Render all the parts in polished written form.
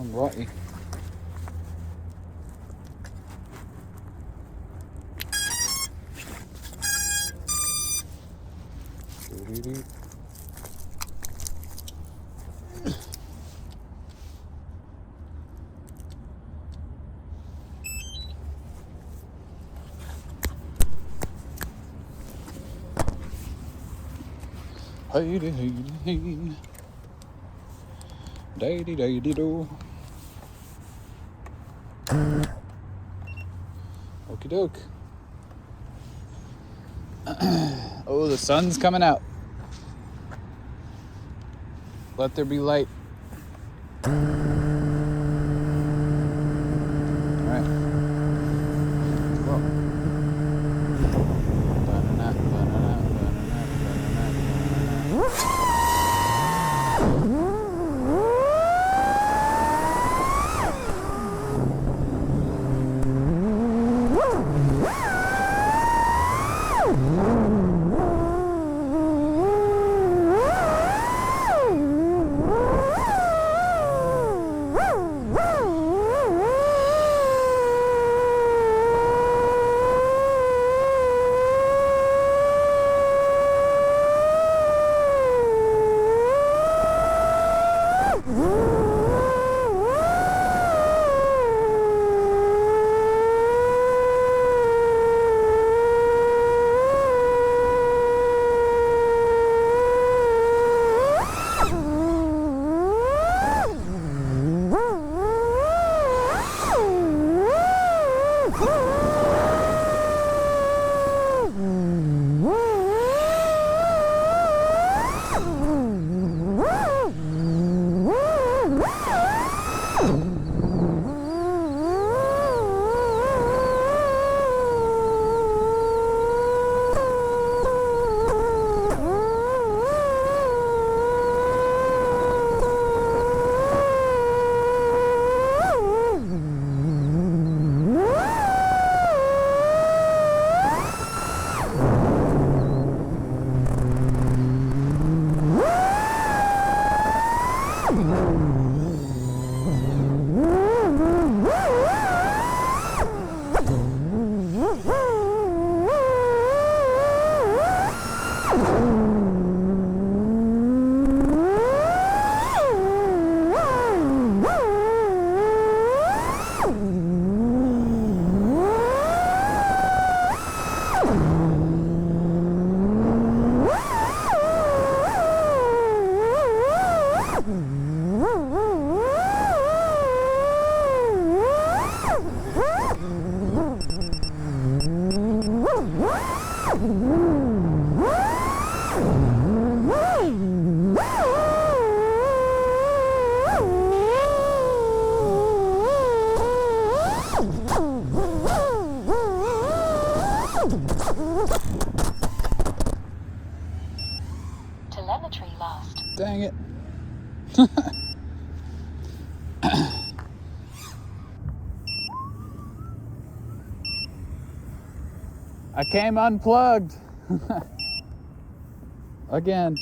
Alrighty. Hey, day-dee-do. Okie doke. Oh, the sun's coming out. Let there be light. All right. Let's go. Telemetry lost. Dang it. I came unplugged. Again.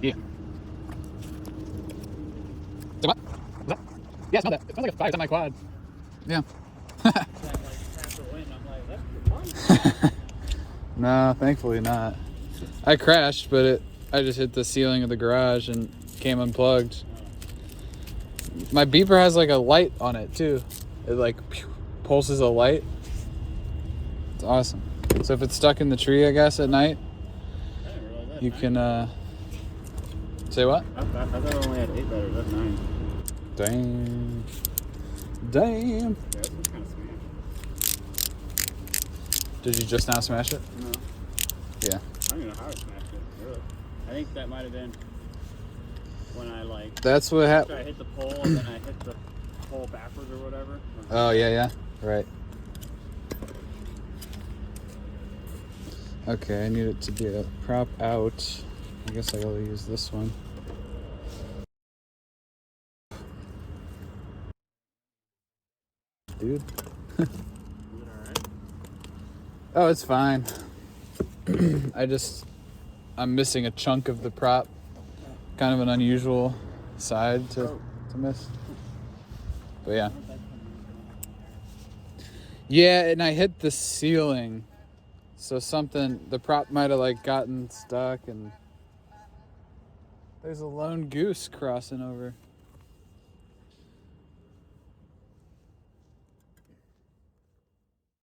Yeah. Say what? What? Yeah, smell that. It smells like a fire. It's on my quad. Yeah. No, thankfully not. I crashed, but I just hit the ceiling of the garage and came unplugged. My beeper has like a light on it too. It like pulses a light. It's awesome. So if it's stuck in the tree, I guess at night, you can say what? I thought I only had 8 batteries. That's 9. Damn. Yeah, that's kind of sweet. Did you just now smash it? No. Yeah. I don't even know how I smashed it, really. I think that might have been when I like... That's what After happened. I hit the pole and then I hit the pole backwards or whatever. Oh, yeah. Right. Okay, I need it to be a prop out. I guess I gotta use this one. Dude. Is it alright? Oh, it's fine. I'm missing a chunk of the prop. Kind of an unusual side to miss. But yeah. Yeah, and I hit the ceiling. So the prop might have like gotten stuck, and there's a lone goose crossing over.